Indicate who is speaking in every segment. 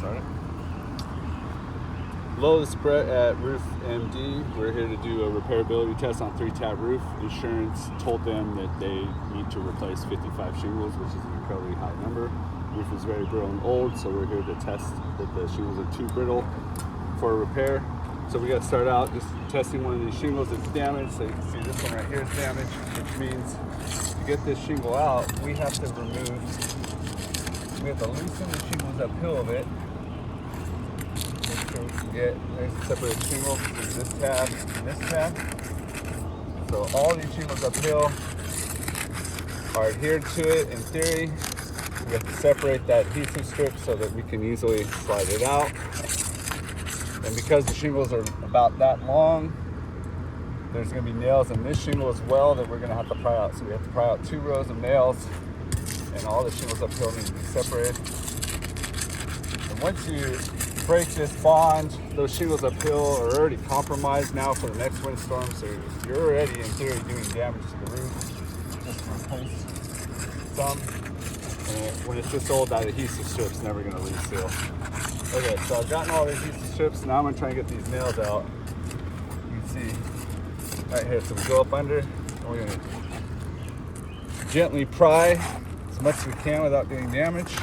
Speaker 1: Start it. Hello, this is Brett at Roof MD. We're here to do a repairability test on 3-tab roof. Insurance told them that they need to replace 55 shingles, which is an incredibly high number. The roof is very brittle and old, so we're here to test that the shingles are too brittle for a repair. So we got to start out just testing one of these shingles that's damaged. So you can see this one right here is damaged, which means to get this shingle out, we have to loosen the shingles uphill of it. Make sure we can get nice separate shingles between this tab and this tab. So all these shingles uphill are adhered to it in theory. We have to separate that adhesive strip so that we can easily slide it out. And because the shingles are about that long, there's going to be nails in this shingle as well that we're going to have to pry out. So we have to pry out 2 rows of nails, and all the shingles uphill need to be separated. And once you break this bond, those shingles uphill are already compromised now for the next windstorm. So you're already in theory doing damage to the roof. Just replace some. And when it's this old, that adhesive strip's never going to reseal. Okay, so I've gotten all the adhesive strips. Now I'm going to try and get these nails out. You can see right here. So we go up under, and we're going to gently pry as much as we can without getting damaged.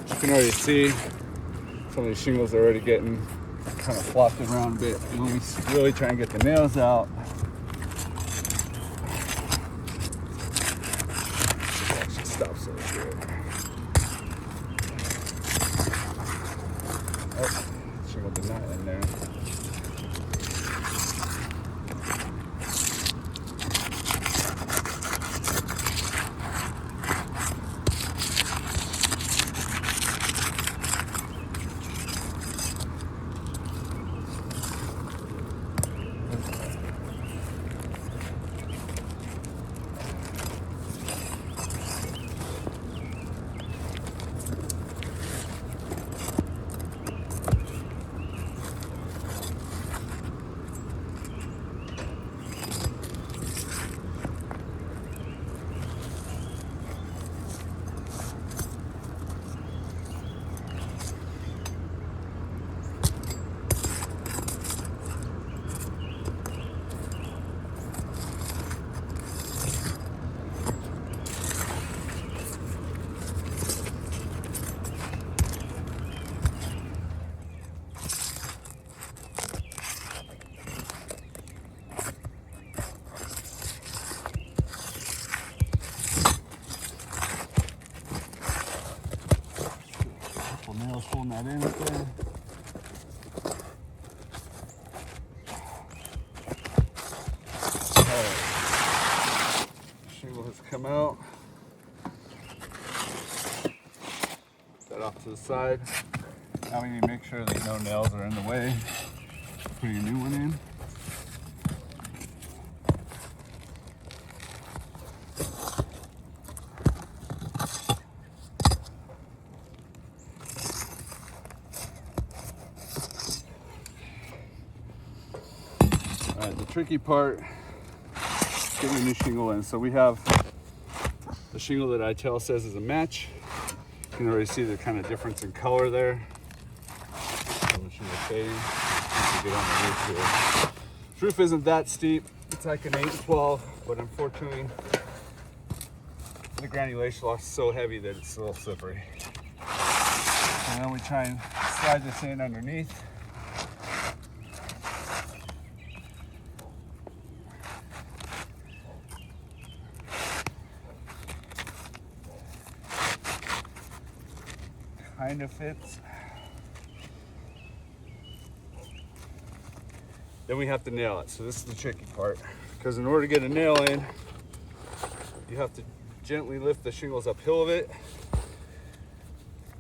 Speaker 1: You can already see some of these shingles are already getting kind of flopped around a bit. And when we really try and get the nails out, it actually stops over here. Oh, shingle did not in there. Nails holding that in right there. Alright. Shingle has come out. Put that off to the side. Now we need to make sure that no nails are in the way. Putting a new one in. Alright, the tricky part is getting a new shingle in. So we have the shingle that ITEL says is a match. You can already see the kind of difference in color there. The shingle fading. Get on the roof here. This roof isn't that steep. It's like an 8-12, but unfortunately the granulation loss is so heavy that it's a little slippery. And then we try and slide this in underneath. Kind of fits. Then we have to nail it. So this is the tricky part, because in order to get a nail in, you have to gently lift the shingles uphill of it.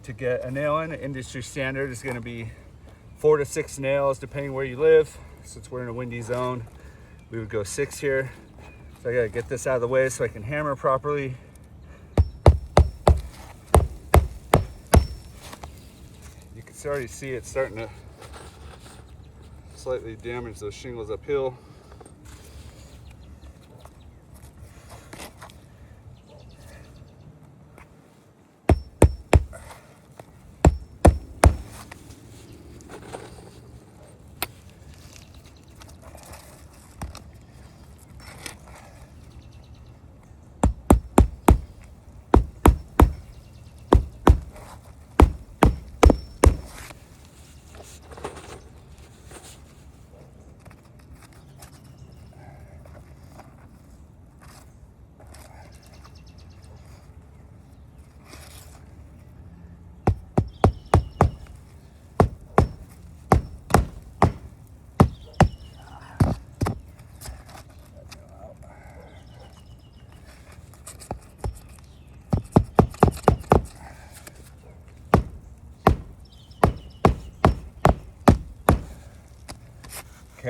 Speaker 1: To get a nail in, industry standard is going to be 4 to 6 nails depending where you live. Since we're in a windy zone, we would go 6 here. So I got to get this out of the way so I can hammer properly. You can already see it's starting to slightly damage those shingles uphill.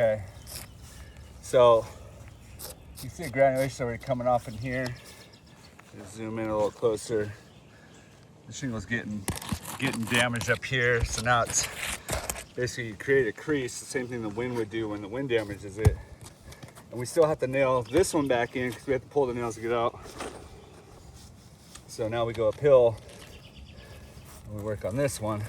Speaker 1: Okay, so you see the granulation already coming off in here. Just zoom in a little closer. The shingle's getting damaged up here, so now it's basically you create a crease, the same thing the wind would do when the wind damages it. And we still have to nail this one back in because we have to pull the nails to get out. So now we go uphill and we work on this one.